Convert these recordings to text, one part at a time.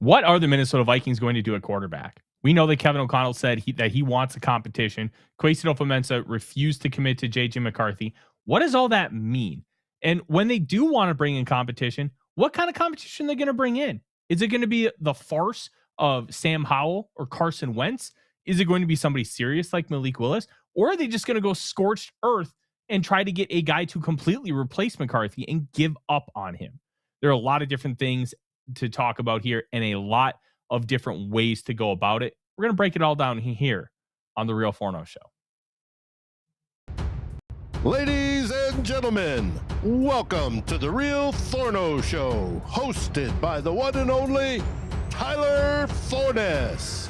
What are the Minnesota Vikings going to do at quarterback? We know that Kevin O'Connell said that he wants a competition. Kwesi Adofo-Mensah refused to commit to J.J. McCarthy. What does all that mean? And when they do want to bring in competition, what kind of competition are they going to bring in? Is it going to be the farce of Sam Howell or Carson Wentz? Is it going to be somebody serious like Malik Willis? Or are they just going to go scorched earth and try to get a guy to completely replace McCarthy and give up on him? There are a lot of different things to talk about here and a lot of different ways to go about it. We're going to break it all down here on the Real Forno Show. Ladies and gentlemen, welcome to the Real Forno Show, hosted by the one and only Tyler Forness.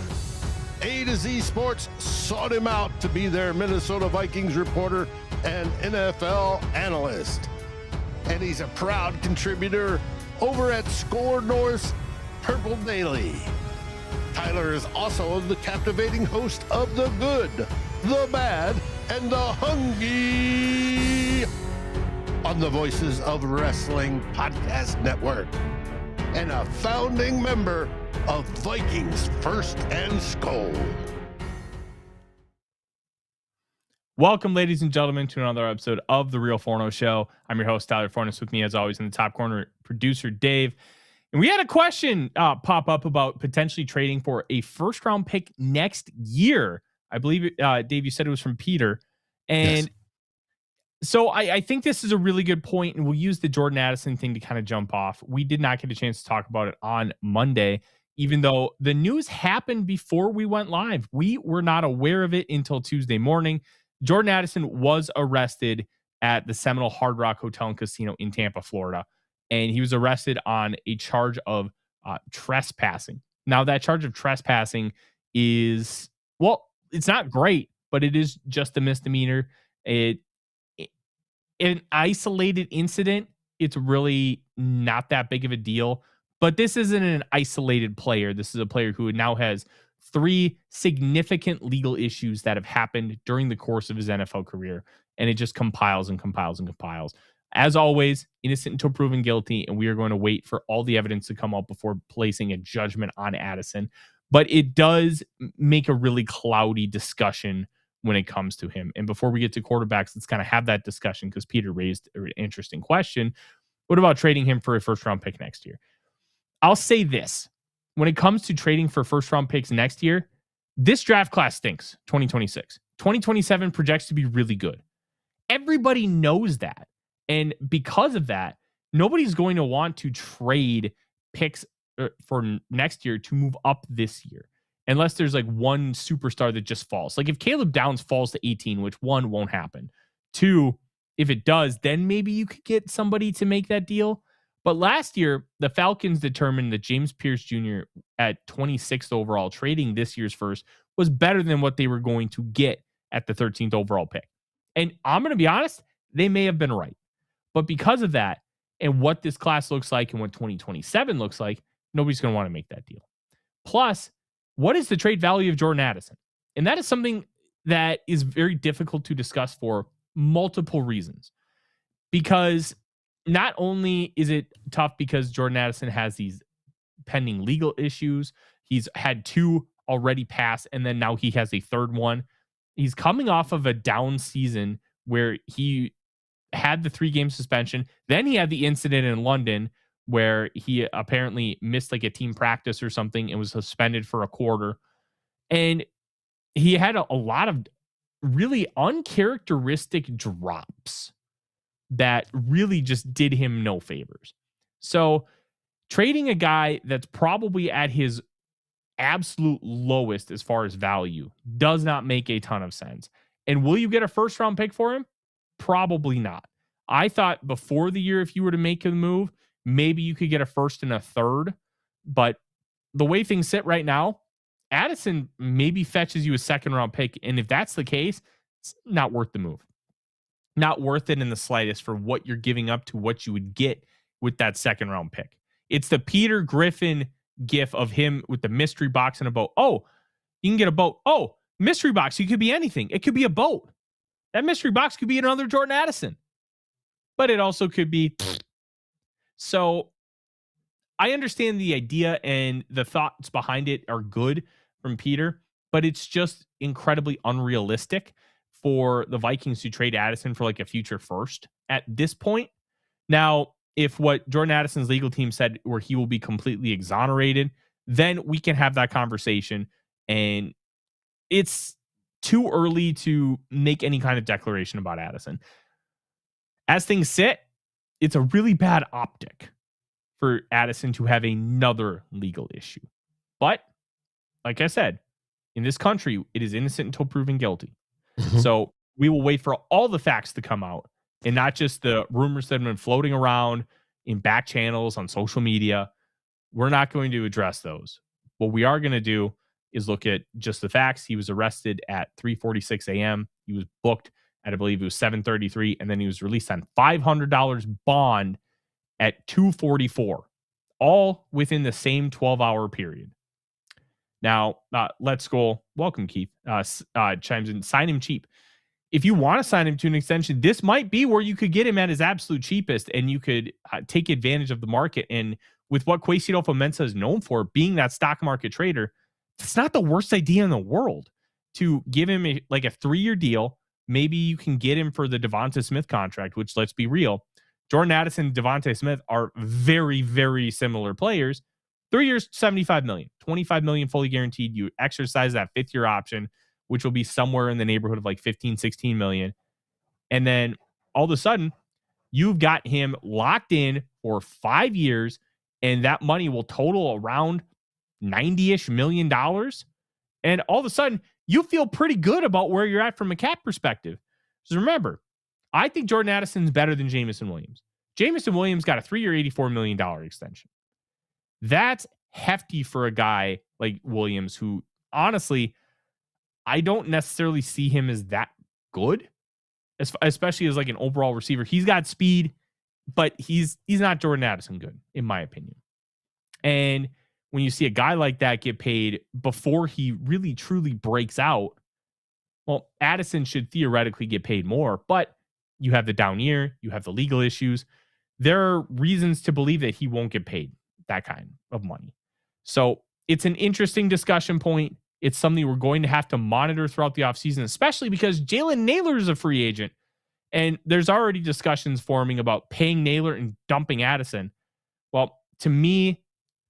A to Z Sports sought him out to be their Minnesota Vikings reporter and NFL analyst. And he's a proud contributor over at SKOL North's Purple Daily. Tyler is also the captivating host of The Good, The Bad, and The Hungry on the Voices of Wrestling Podcast Network, and a founding member of Vikings First and SKOL. Welcome, ladies and gentlemen, to another episode of the Real Forno Show. I'm your host, Tyler Forness. With me, as always, in the top corner, producer Dave. And we had a question pop up about potentially trading for a first-round pick next year. I believe, Dave, you said it was from Peter. And yes. So I think this is a really good point, and we'll use the Jordan Addison thing to kind of jump off. We did not get a chance to talk about it on Monday, even though the news happened before we went live. We were not aware of it until Tuesday morning. Jordan Addison was arrested at the Seminole Hard Rock Hotel and Casino in Tampa, Florida, and he was arrested on a charge of trespassing. Now, that charge of trespassing is, well, it's not great, but it is just a misdemeanor. An isolated incident, it's really not that big of a deal, but this isn't an isolated player. This is a player who now has 3 significant legal issues that have happened during the course of his NFL career, and it just compiles and compiles and compiles. As always, innocent until proven guilty, and we are going to wait for all the evidence to come up before placing a judgment on Addison. But it does make a really cloudy discussion when it comes to him. And before we get to quarterbacks, let's kind of have that discussion because Peter raised an interesting question. What about trading him for a first-round pick next year? I'll say this. When it comes to trading for first-round picks next year, this draft class stinks, 2026. 2027 projects to be really good. Everybody knows that. And because of that, nobody's going to want to trade picks for next year to move up this year, unless there's like one superstar that just falls. Like if Caleb Downs falls to 18, which 1, won't happen. 2, if it does, then maybe you could get somebody to make that deal. But last year, the Falcons determined that James Pierce Jr. at 26th overall, trading this year's first, was better than what they were going to get at the 13th overall pick. And I'm going to be honest, they may have been right. But because of that, and what this class looks like and what 2027 looks like, nobody's going to want to make that deal. Plus, what is the trade value of Jordan Addison? And that is something that is very difficult to discuss for multiple reasons. Because not only is it tough because Jordan Addison has these pending legal issues, he's had 2 already pass, and then now he has a 3rd one. He's coming off of a down season where he had the 3-game suspension. Then he had the incident in London where he apparently missed like a team practice or something and was suspended for a quarter. And he had a lot of really uncharacteristic drops that really just did him no favors. So trading a guy that's probably at his absolute lowest as far as value does not make a ton of sense. And will you get a first-round pick for him? Probably not. I thought before the year, if you were to make a move, maybe you could get a 1st and a 3rd. But the way things sit right now, Addison maybe fetches you a 2nd-round pick. And if that's the case, it's not worth the move. Not worth it in the slightest for what you're giving up to what you would get with that 2nd-round pick. It's the Peter Griffin gif of him with the mystery box and a boat. Oh, you can get a boat. Oh, mystery box. It could be anything. It could be a boat. That mystery box could be another Jordan Addison. But it also could be. So I understand the idea and the thoughts behind it are good from Peter, but it's just incredibly unrealistic for the Vikings to trade Addison for like a future first at this point. Now, if what Jordan Addison's legal team said, where he will be completely exonerated, then we can have that conversation. And it's too early to make any kind of declaration about Addison. As things sit, it's a really bad optic for Addison to have another legal issue. But like I said, in this country, it is innocent until proven guilty. Mm-hmm. So we will wait for all the facts to come out and not just the rumors that have been floating around in back channels on social media. We're not going to address those. What we are going to do is look at just the facts. He was arrested at 3:46 a.m. He was booked at, I believe it was 7:33, and then he was released on $500 bond at 2:44, all within the same 12-hour period. Now, Let's Go. Welcome, Keith. Chimes in. Sign him cheap. If you want to sign him to an extension, this might be where you could get him at his absolute cheapest, and you could take advantage of the market. And with what Kwesi Adofo-Mensah is known for, being that stock market trader, it's not the worst idea in the world to give him a 3-year deal. Maybe you can get him for the Devonta Smith contract, which, let's be real, Jordan Addison and Devonta Smith are very, very similar players. 3 years, $75 million, $25 million fully guaranteed. You exercise that 5th-year option, which will be somewhere in the neighborhood of like 15, 16 million. And then all of a sudden, you've got him locked in for 5 years, and that money will total around $90-ish million. And all of a sudden, you feel pretty good about where you're at from a cap perspective. Because remember, I think Jordan Addison's better than Jameson Williams. Jameson Williams got a 3-year, $84 million extension. That's hefty for a guy like Williams, who honestly, I don't necessarily see him as that good, especially as like an overall receiver. He's got speed, but he's not Jordan Addison good, in my opinion. And when you see a guy like that get paid before he really truly breaks out, well, Addison should theoretically get paid more, but you have the down year, you have the legal issues. There are reasons to believe that he won't get paid that kind of money. So it's an interesting discussion point. It's something we're going to have to monitor throughout the offseason, especially because Jalen Nailor is a free agent. And there's already discussions forming about paying Nailor and dumping Addison. Well, to me,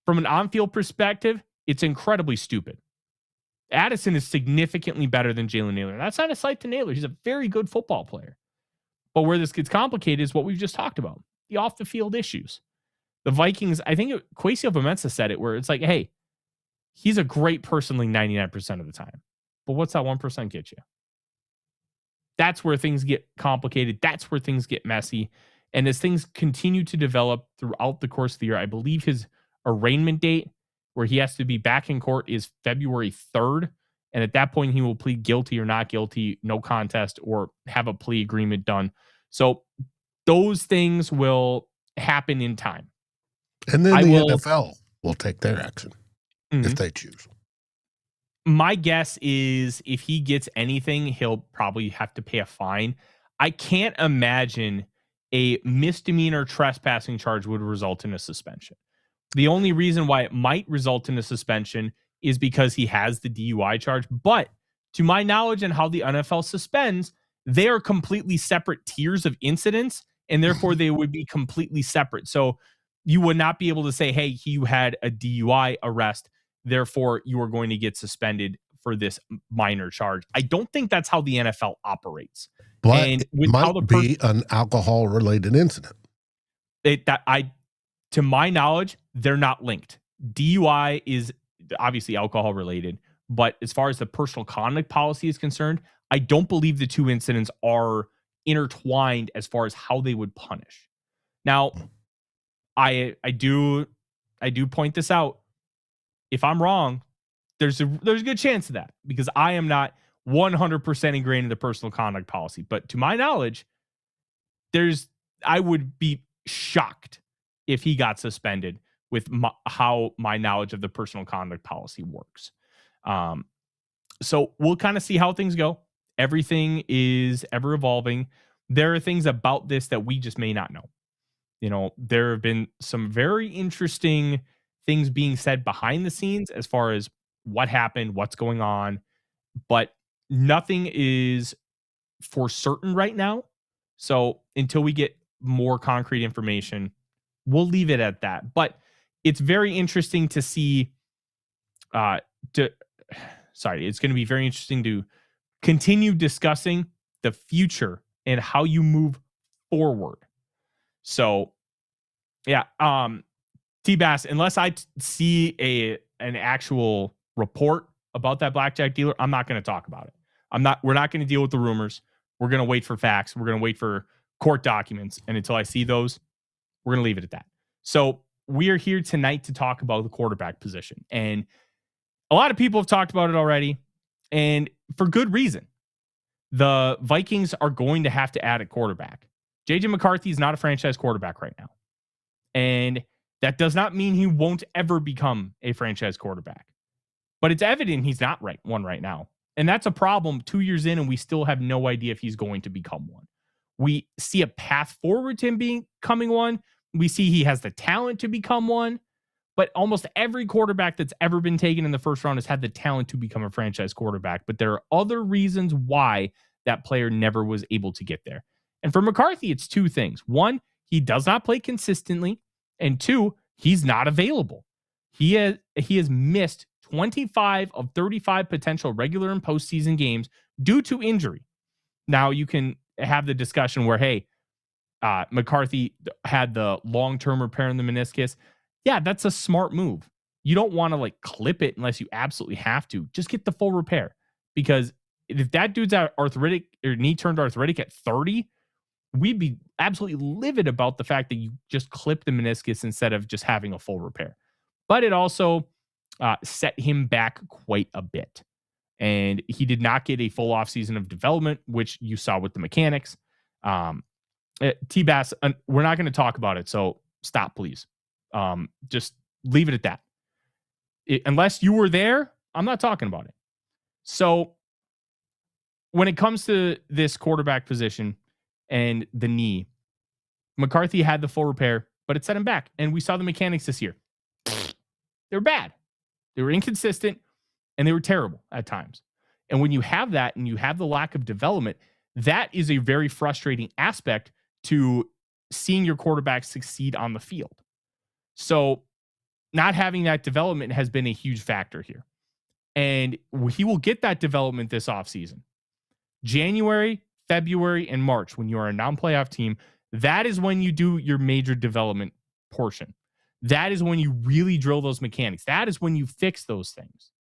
from an on-field perspective, it's incredibly stupid. Addison is significantly better than Jalen Nailor. That's not a slight to Nailor. He's a very good football player. But where this gets complicated is what we've just talked about, the off-the-field issues. The Vikings, I think Kwesi Adofo-Mensah said it, where it's like, hey, he's a great person like 99% of the time. But what's that 1% get you? That's where things get complicated. That's where things get messy. And as things continue to develop throughout the course of the year, I believe his arraignment date, where he has to be back in court, is February 3rd. And at that point, he will plead guilty or not guilty, no contest, or have a plea agreement done. So those things will happen in time. And then NFL will take their action if they choose. My guess is if he gets anything, he'll probably have to pay a fine. I can't imagine a misdemeanor trespassing charge would result in a suspension. The only reason why it might result in a suspension is because he has the DUI charge. But to my knowledge and how the NFL suspends, they are completely separate tiers of incidents, and therefore they would be completely separate. So you would not be able to say, hey, you had a DUI arrest, therefore you are going to get suspended for this minor charge. I don't think that's how the NFL operates. But and it might be an alcohol-related incident. To my knowledge, they're not linked. DUI is obviously alcohol-related, but as far as the personal conduct policy is concerned, I don't believe the two incidents are intertwined as far as how they would punish. Now, I do point this out. If I'm wrong, there's a good chance of that, because I am not 100% ingrained in the personal conduct policy. But to my knowledge, I would be shocked if he got suspended with how my knowledge of the personal conduct policy works. So we'll kind of see how things go. Everything is ever evolving. There are things about this that we just may not know. There have been some very interesting things being said behind the scenes as far as what happened, what's going on, but nothing is for certain right now. So until we get more concrete information, we'll leave it at that. But it's very interesting to see. It's going to be very interesting to continue discussing the future and how you move forward. So, yeah, T-Bass, unless I see an actual report about that blackjack dealer, I'm not going to talk about it. We're not going to deal with the rumors. We're going to wait for facts. We're going to wait for court documents. And until I see those, we're going to leave it at that. So we are here tonight to talk about the quarterback position. And a lot of people have talked about it already, and for good reason. The Vikings are going to have to add a quarterback. J.J. McCarthy is not a franchise quarterback right now. And that does not mean he won't ever become a franchise quarterback. But it's evident he's not one right now. And that's a problem 2 years in, and we still have no idea if he's going to become one. We see a path forward to him becoming one. We see he has the talent to become one. But almost every quarterback that's ever been taken in the first round has had the talent to become a franchise quarterback. But there are other reasons why that player never was able to get there. And for McCarthy, it's two things. One, he does not play consistently. And two, he's not available. He has missed 25 of 35 potential regular and postseason games due to injury. Now, you can have the discussion where, hey, McCarthy had the long-term repair in the meniscus. Yeah, that's a smart move. You don't want to clip it unless you absolutely have to. Just get the full repair, because if that dude's arthritic or knee turned arthritic at 30, we'd be absolutely livid about the fact that you just clipped the meniscus instead of just having a full repair. But it also set him back quite a bit. And he did not get a full offseason of development, which you saw with the mechanics. T-Bass, we're not going to talk about it, so stop, please. Just leave it at that. Unless you were there, I'm not talking about it. So when it comes to this quarterback position and the knee, McCarthy had the full repair, but it set him back. And we saw the mechanics this year. They were bad. They were inconsistent, and they were terrible at times. And when you have that and you have the lack of development, that is a very frustrating aspect to seeing your quarterback succeed on the field. So not having that development has been a huge factor here. And he will get that development this offseason. January, February, and March, when you are a non-playoff team, that is when you do your major development portion. That is when you really drill those mechanics. That is when you fix those things.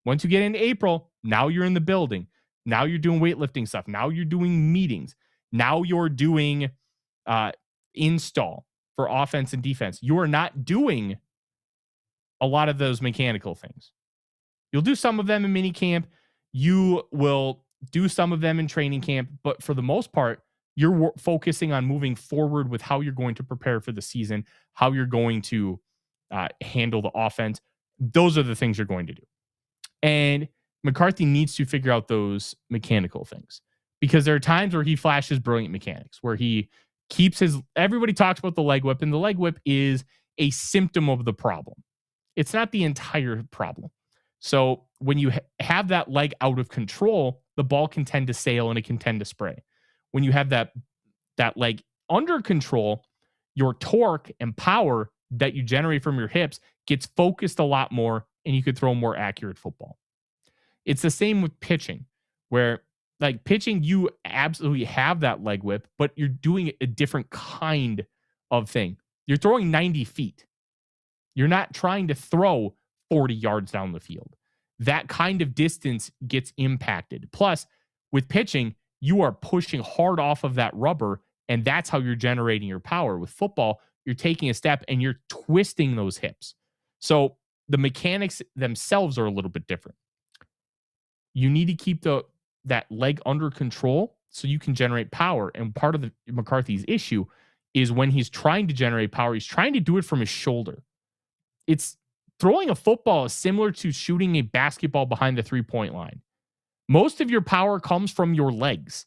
Once you get into April, now you're in the building. Now you're doing weightlifting stuff. Now you're doing meetings. Now you're doing install for offense and defense. You are not doing a lot of those mechanical things. You'll do some of them in mini camp. You will do some of them in training camp. But for the most part, you're focusing on moving forward with how you're going to prepare for the season, how you're going to handle the offense. Those are the things you're going to do. And McCarthy needs to figure out those mechanical things, because there are times where he flashes brilliant mechanics, where he keeps everybody talks about the leg whip, and the leg whip is a symptom of the problem. It's not the entire problem. So when you have that leg out of control, the ball can tend to sail and it can tend to spray. When you have that leg under control, your torque and power that you generate from your hips gets focused a lot more, and you could throw a more accurate football. It's the same with pitching, where pitching, you absolutely have that leg whip, but you're doing a different kind of thing. You're throwing 90 feet. You're not trying to throw 40 yards down the field. That kind of distance gets impacted. Plus, with pitching, you are pushing hard off of that rubber, and that's how you're generating your power. With football, you're taking a step and you're twisting those hips. So the mechanics themselves are a little bit different. You need to keep that leg under control so you can generate power. And part of McCarthy's issue is when he's trying to generate power, he's trying to do it from his shoulder. It's throwing a football is similar to shooting a basketball behind the 3-point line. Most of your power comes from your legs,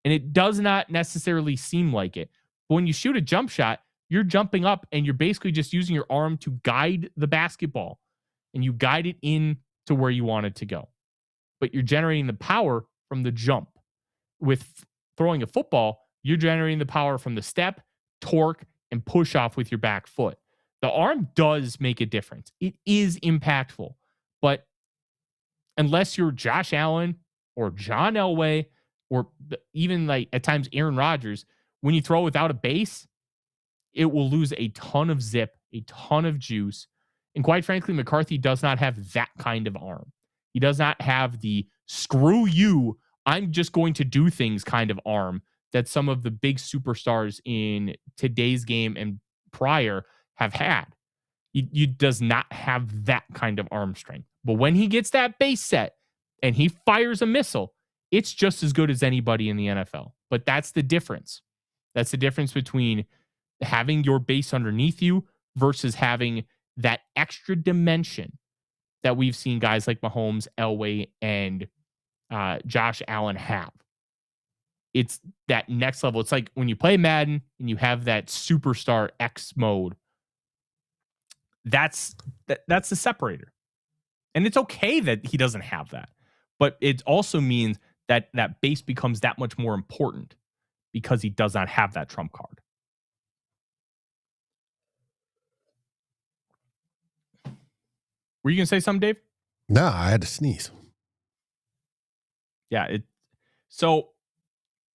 and it does not necessarily seem like it. But when you shoot a jump shot, You're jumping up and you're basically just using your arm to guide the basketball, and you guide it in to where you want it to go. But you're generating the power from the jump. With throwing a football, you're generating the power from the step, torque, and push off with your back foot. The arm does make a difference. It is impactful. But unless you're Josh Allen or John Elway or even like at times Aaron Rodgers, when you throw without a base, it will lose a ton of zip, a ton of juice. And quite frankly, McCarthy does not have that kind of arm. He does not have the screw you, I'm just going to do things kind of arm that some of the big superstars in today's game and prior have had. He does not have that kind of arm strength. But when he gets that base set and he fires a missile, it's just as good as anybody in the NFL. But that's the difference. That's the difference between having your base underneath you versus having that extra dimension that we've seen guys like Mahomes, Elway, and Josh Allen have. It's that next level. It's like when you play Madden and you have that superstar X mode. That's the separator. And it's okay that he doesn't have that. But it also means that that base becomes that much more important because he does not have that trump card. Were you going to say something, Dave? No, I had to sneeze. Yeah. So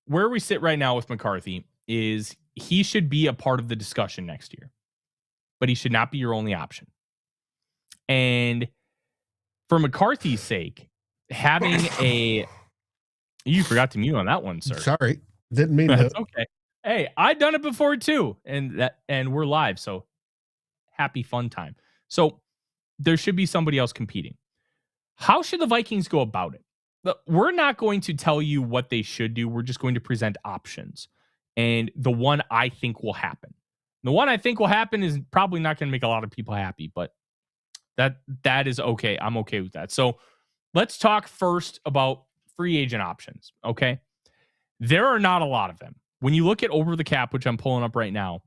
where we sit right now with McCarthy is he should be a part of the discussion next year, but he should not be your only option. And for McCarthy's sake, having you forgot to mute on that one, sir. Sorry. Didn't mean That's to. okay. Hey, I've done it before too. And we're live. So happy fun time. So there should be somebody else competing. How should the Vikings go about it? We're not going to tell you what they should do. We're just going to present options. And the one I think will happen. The one I think will happen is probably not going to make a lot of people happy, but that is okay. I'm okay with that. So let's talk first about free agent options, okay? There are not a lot of them. When you look at over the cap, which I'm pulling up right now,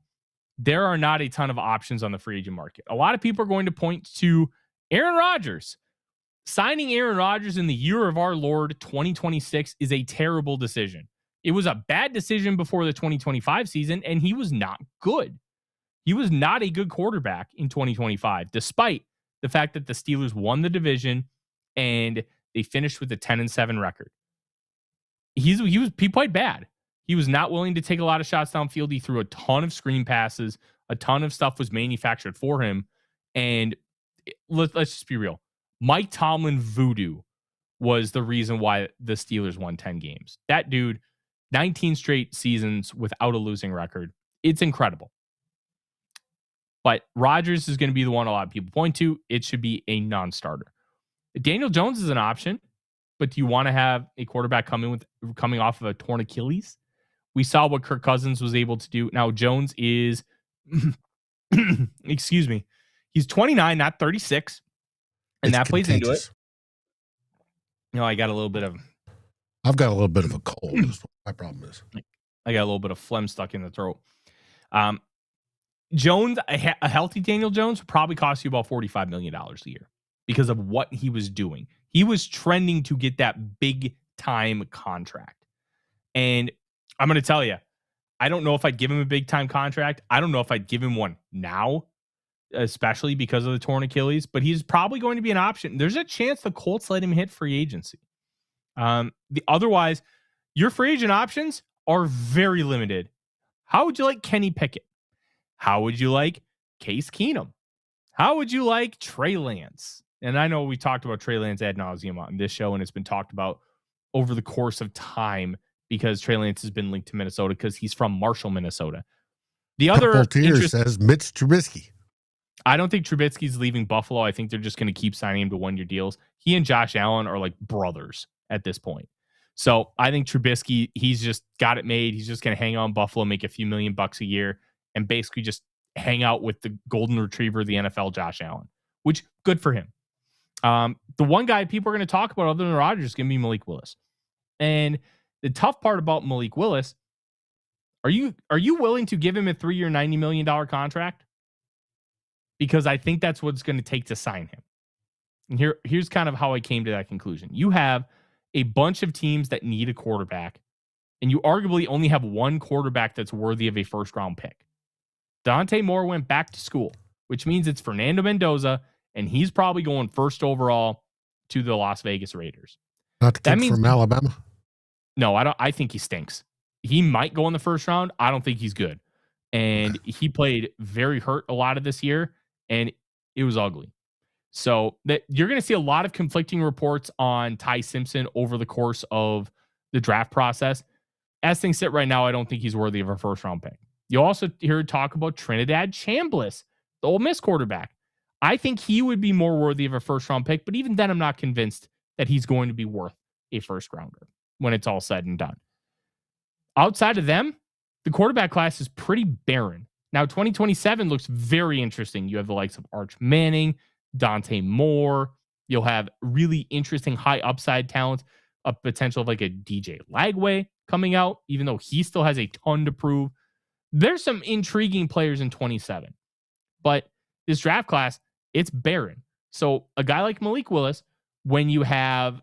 there are not a ton of options on the free agent market. A lot of people are going to point to Aaron Rodgers. Signing Aaron Rodgers in the year of our Lord 2026 is a terrible decision. It was a bad decision before the 2025 season, and he was not good. He was not a good quarterback in 2025, despite the fact that the Steelers won the division and they finished with a 10-7 record. He played bad. He was not willing to take a lot of shots downfield. He threw a ton of screen passes. A ton of stuff was manufactured for him. And let's just be real. Mike Tomlin voodoo was the reason why the Steelers won 10 games. That dude, 19 straight seasons without a losing record. It's incredible. But Rodgers is going to be the one a lot of people point to. It should be a non-starter. Daniel Jones is an option, but do you want to have a quarterback coming off of a torn Achilles? We saw what Kirk Cousins was able to do. Now, Jones is, excuse me, he's 29, not 36. And that plays into it. You know, I've got a little bit of a cold. Is what my problem is. I got a little bit of phlegm stuck in the throat. Jones, a healthy Daniel Jones would probably cost you about $45 million a year because of what he was doing. He was trending to get that big time contract. And I'm going to tell you, I don't know if I'd give him a big time contract. I don't know if I'd give him one now, especially because of the torn Achilles, but he's probably going to be an option. There's a chance the Colts let him hit free agency. Otherwise, your free agent options are very limited. How would you like Kenny Pickett? How would you like Case Keenum? How would you like Trey Lance? And I know we talked about Trey Lance ad nauseum on this show, and it's been talked about over the course of time because Trey Lance has been linked to Minnesota because he's from Marshall, Minnesota. The other says Mitch Trubisky. I don't think Trubisky's leaving Buffalo. I think they're just going to keep signing him to one-year deals. He and Josh Allen are like brothers at this point. So I think Trubisky, he's just got it made. He's just going to hang on Buffalo, make a few $1 million a year, and basically just hang out with the golden retriever of the NFL, Josh Allen, which good for him. The one guy people are going to talk about other than Rodgers is going to be Malik Willis. And the tough part about Malik Willis, Are you willing to give him a 3-year, $90 million contract? Because I think that's what it's going to take to sign him. And here's kind of how I came to that conclusion. You have a bunch of teams that need a quarterback, and you arguably only have one quarterback that's worthy of a first-round pick. Dante Moore went back to school, which means it's Fernando Mendoza, and he's probably going first overall to the Las Vegas Raiders. Not the kid from Alabama? No, I don't. I think he stinks. He might go in the first round. I don't think he's good. And he played very hurt a lot of this year, and it was ugly. So that you're going to see a lot of conflicting reports on Ty Simpson over the course of the draft process. As things sit right now, I don't think he's worthy of a first-round pick. You also hear talk about Trinidad Chambliss, the Ole Miss quarterback. I think he would be more worthy of a first-round pick, but even then, I'm not convinced that he's going to be worth a first-rounder when it's all said and done. Outside of them, the quarterback class is pretty barren. Now, 2027 looks very interesting. You have the likes of Arch Manning, Dante Moore. You'll have really interesting high upside talent, a potential of like a DJ Lagway coming out, even though he still has a ton to prove. There's some intriguing players in 27, but this draft class, it's barren. So a guy like Malik Willis, when you have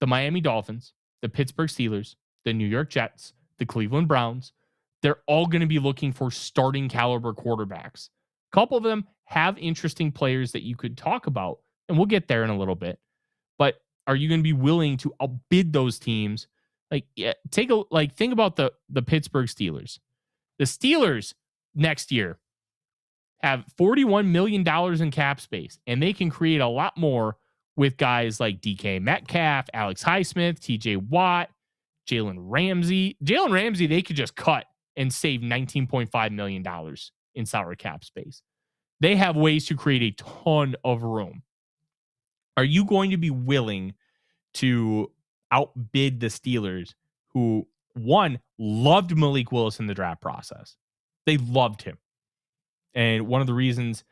the Miami Dolphins, the Pittsburgh Steelers, the New York Jets, the Cleveland Browns, they're all going to be looking for starting caliber quarterbacks. A couple of them have interesting players that you could talk about, and we'll get there in a little bit. But are you going to be willing to outbid those teams? Think about the Pittsburgh Steelers. The Steelers next year have $41 million in cap space, and they can create a lot more with guys like DK Metcalf, Alex Highsmith, TJ Watt, Jalen Ramsey. Jalen Ramsey, they could just cut and save $19.5 million in salary cap space. They have ways to create a ton of room. Are you going to be willing to outbid the Steelers, who, one, loved Malik Willis in the draft process? They loved him. And one of the reasons,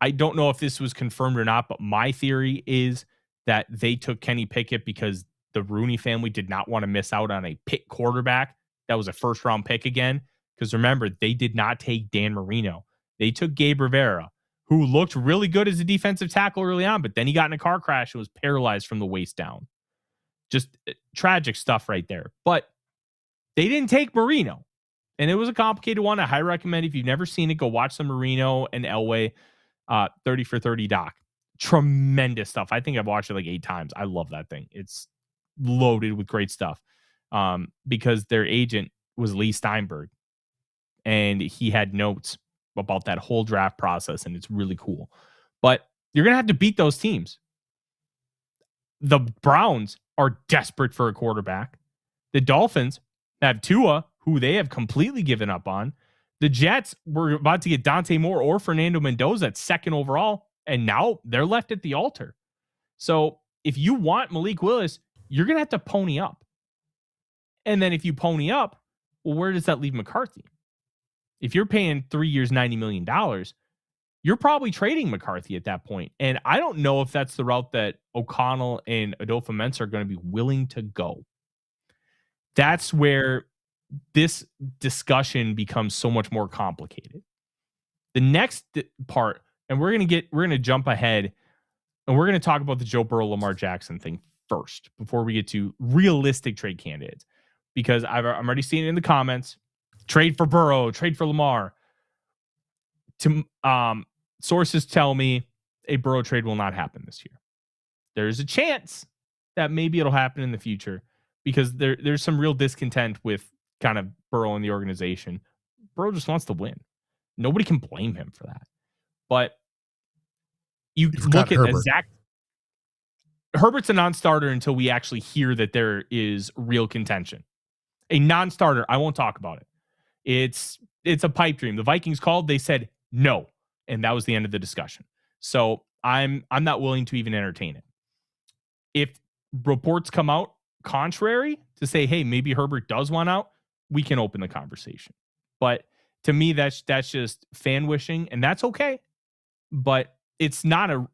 I don't know if this was confirmed or not, but my theory is that they took Kenny Pickett because the Rooney family did not want to miss out on a Pitt quarterback that was a first-round pick again. Because remember, they did not take Dan Marino. They took Gabe Rivera, who looked really good as a defensive tackle early on, but then he got in a car crash and was paralyzed from the waist down. Just tragic stuff right there. But they didn't take Marino. And it was a complicated one. I highly recommend, if you've never seen it, go watch the Marino and Elway 30 for 30 doc. Tremendous stuff. I think I've watched it like 8 times. I love that thing. It's loaded with great stuff. Because their agent was Lee Steinberg, and he had notes about that whole draft process, and it's really cool. But you're going to have to beat those teams. The Browns are desperate for a quarterback. The Dolphins have Tua, who they have completely given up on. The Jets were about to get Dante Moore or Fernando Mendoza at second overall, and now they're left at the altar. So if you want Malik Willis, you're going to have to pony up. And then if you pony up, well, where does that leave McCarthy? If you're paying 3 years, $90 million, you're probably trading McCarthy at that point. And I don't know if that's the route that O'Connell and Adofo-Mensah are going to be willing to go. That's where this discussion becomes so much more complicated. The next part, and we're going to jump ahead, and we're going to talk about the Joe Burrow, Lamar Jackson thing first before we get to realistic trade candidates, because I'm already seeing it in the comments. Trade for Burrow, trade for Lamar. Sources tell me a Burrow trade will not happen this year. There's a chance that maybe it'll happen in the future, because there's some real discontent with kind of Burrow in the organization. Burrow just wants to win. Nobody can blame him for that. But you look at Zach. Herbert's a non-starter until we actually hear that there is real contention. A non-starter, I won't talk about it. It's a pipe dream. The Vikings called, they said no, and that was the end of the discussion. So I'm not willing to even entertain it. If reports come out contrary to say, hey, maybe Herbert does want out, we can open the conversation. But to me, that's just fan wishing, and that's okay. But it's not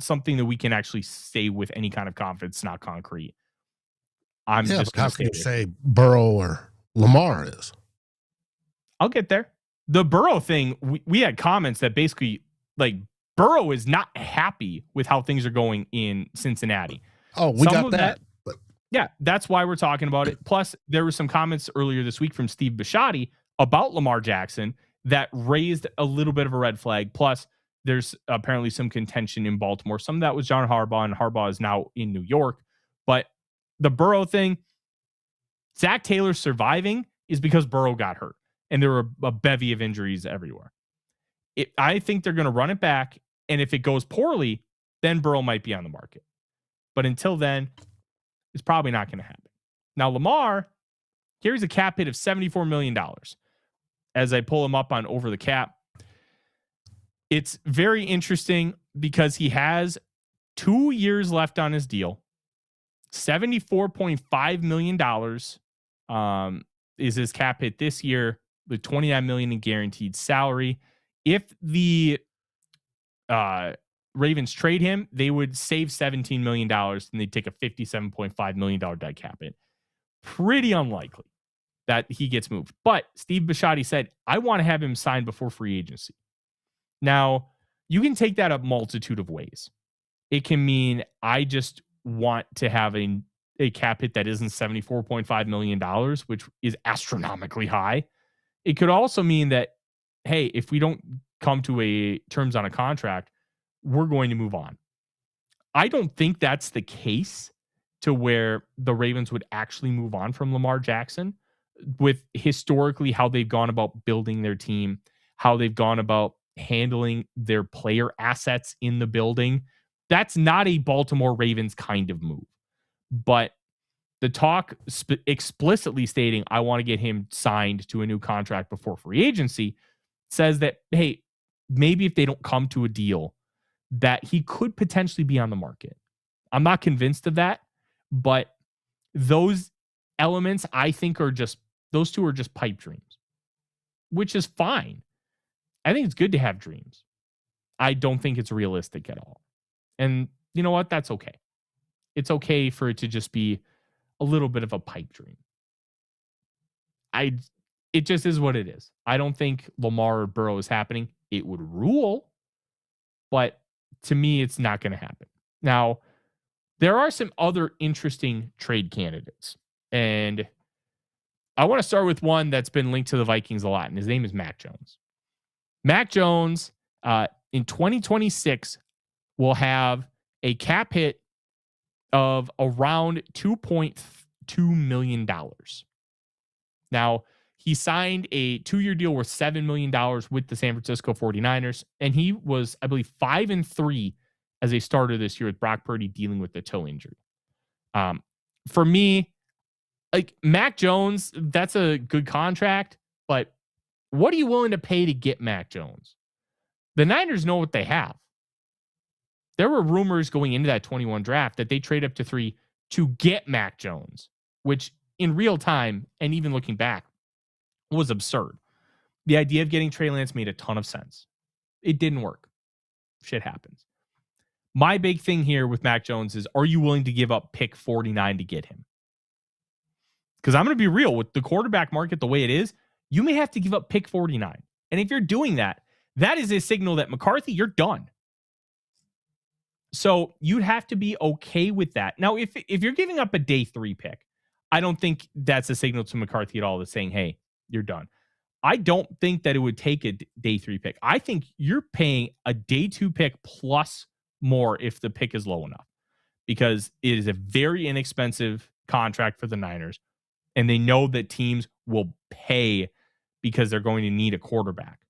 something that we can actually say with any kind of confidence. It's not concrete. Just how can you say Burrow or Lamar is? I'll get there. The Burrow thing, we had comments that basically, like, Burrow is not happy with how things are going in Cincinnati. Oh, we got that. But yeah, that's why we're talking about it. Plus, there were some comments earlier this week from Steve Bisciotti about Lamar Jackson that raised a little bit of a red flag. Plus, there's apparently some contention in Baltimore. Some of that was John Harbaugh, and Harbaugh is now in New York. But the Burrow thing, Zach Taylor surviving is because Burrow got hurt, and there were a bevy of injuries everywhere. I think they're going to run it back, and if it goes poorly, then Burrow might be on the market. But until then, it's probably not going to happen. Now, Lamar carries a cap hit of $74 million. As I pull him up on Over the Cap, it's very interesting because he has 2 years left on his deal. $74.5 million is his cap hit this year, with $29 million in guaranteed salary. If the Ravens trade him, they would save $17 million and they'd take a $57.5 million dead cap hit. Pretty unlikely that he gets moved. But Steve Bisciotti said, I want to have him signed before free agency. Now, you can take that a multitude of ways. It can mean I just want to have a cap hit that isn't $74.5 million, which is astronomically high. It could also mean that, hey, if we don't come to a terms on a contract, we're going to move on. I don't think that's the case to where the Ravens would actually move on from Lamar Jackson, with historically how they've gone about building their team, how they've gone about handling their player assets in the building. That's not a Baltimore Ravens kind of move. But the talk explicitly stating, I want to get him signed to a new contract before free agency, says that, hey, maybe if they don't come to a deal, that he could potentially be on the market. I'm not convinced of that, but those elements, I think, those two are just pipe dreams, which is fine. I think it's good to have dreams. I don't think it's realistic at all. And you know what? That's okay. It's okay for it to just be a little bit of a pipe dream. It just is what it is. I don't think Lamar or Burrow is happening. It would rule, but to me, it's not going to happen. Now, there are some other interesting trade candidates, and I want to start with one that's been linked to the Vikings a lot, and his name is Mac Jones. Mac Jones, in 2026, will have a cap hit of around $2.2 million. Now, he signed a 2-year deal worth $7 million with the San Francisco 49ers, and he was, I believe, 5-3 as a starter this year with Brock Purdy dealing with the toe injury. For me, like, Mac Jones, that's a good contract, but what are you willing to pay to get Mac Jones? The Niners know what they have. There were rumors going into that 21 draft that they trade up to 3 to get Mac Jones, which in real time, and even looking back, was absurd. The idea of getting Trey Lance made a ton of sense. It didn't work. Shit happens. My big thing here with Mac Jones is, are you willing to give up pick 49 to get him? Because I'm going to be real, with the quarterback market the way it is, you may have to give up pick 49. And if you're doing that, that is a signal that, McCarthy, you're done. So you'd have to be okay with that. Now, if you're giving up a day 3 pick, I don't think that's a signal to McCarthy at all that's saying, hey, you're done. I don't think that it would take a day 3 pick. I think you're paying a day 2 pick plus more if the pick is low enough, because it is a very inexpensive contract for the Niners, and they know that teams will pay because they're going to need a quarterback.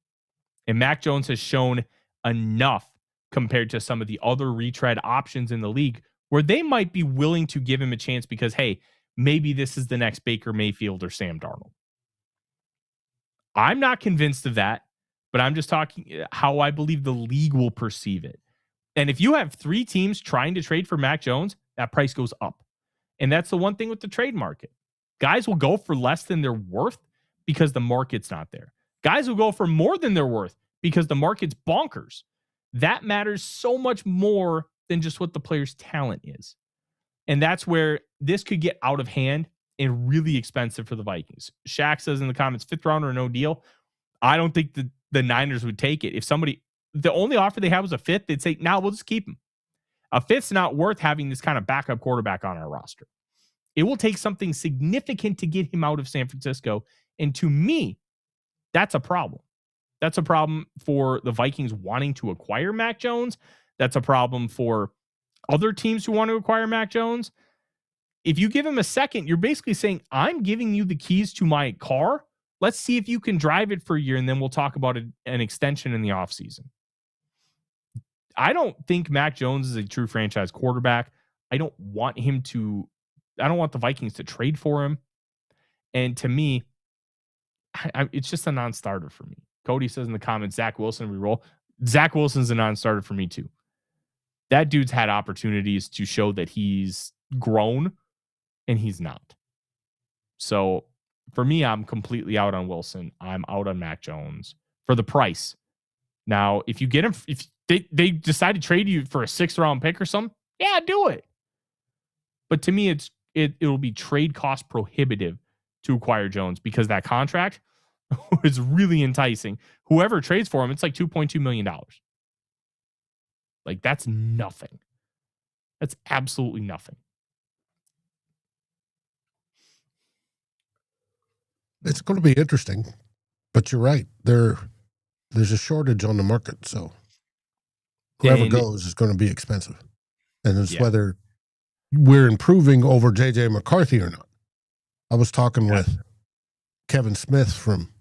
And Mac Jones has shown enough compared to some of the other retread options in the league where they might be willing to give him a chance because, hey, maybe this is the next Baker Mayfield or Sam Darnold. I'm not convinced of that, but I'm just talking how I believe the league will perceive it. And if you have 3 teams trying to trade for Mac Jones, that price goes up. And that's the one thing with the trade market. Guys will go for less than they're worth because the market's not there. Guys will go for more than they're worth because the market's bonkers. That matters so much more than just what the player's talent is. And that's where this could get out of hand and really expensive for the Vikings. Shaq says in the comments, 5th rounder, no deal. I don't think the Niners would take it. If the only offer they had was a fifth, they'd say, "No, we'll just keep him." A fifth's not worth having this kind of backup quarterback on our roster. It will take something significant to get him out of San Francisco. And to me, that's a problem. That's a problem for the Vikings wanting to acquire Mac Jones. That's a problem for other teams who want to acquire Mac Jones. If you give him a second, you're basically saying, I'm giving you the keys to my car. Let's see if you can drive it for a year, and then we'll talk about an extension in the offseason. I don't think Mac Jones is a true franchise quarterback. I don't want the Vikings to trade for him. And to me, it's just a non-starter for me. Cody says in the comments, Zach Wilson, reroll. Zach Wilson's a non-starter for me too. That dude's had opportunities to show that he's grown, and he's not. So for me, I'm completely out on Wilson. I'm out on Mac Jones for the price. Now, if you get him, if they decide to trade you for a 6th round pick or something, yeah, do it. But to me, it'll be trade cost prohibitive to acquire Jones because that contract is really enticing. Whoever trades for him, it's like $2.2 million. Like, that's nothing. That's absolutely nothing. It's going to be interesting, but you're right. There's a shortage on the market, so whoever goes is going to be expensive. And it's whether we're improving over J.J. McCarthy or not. I was talking with Kevin Smith from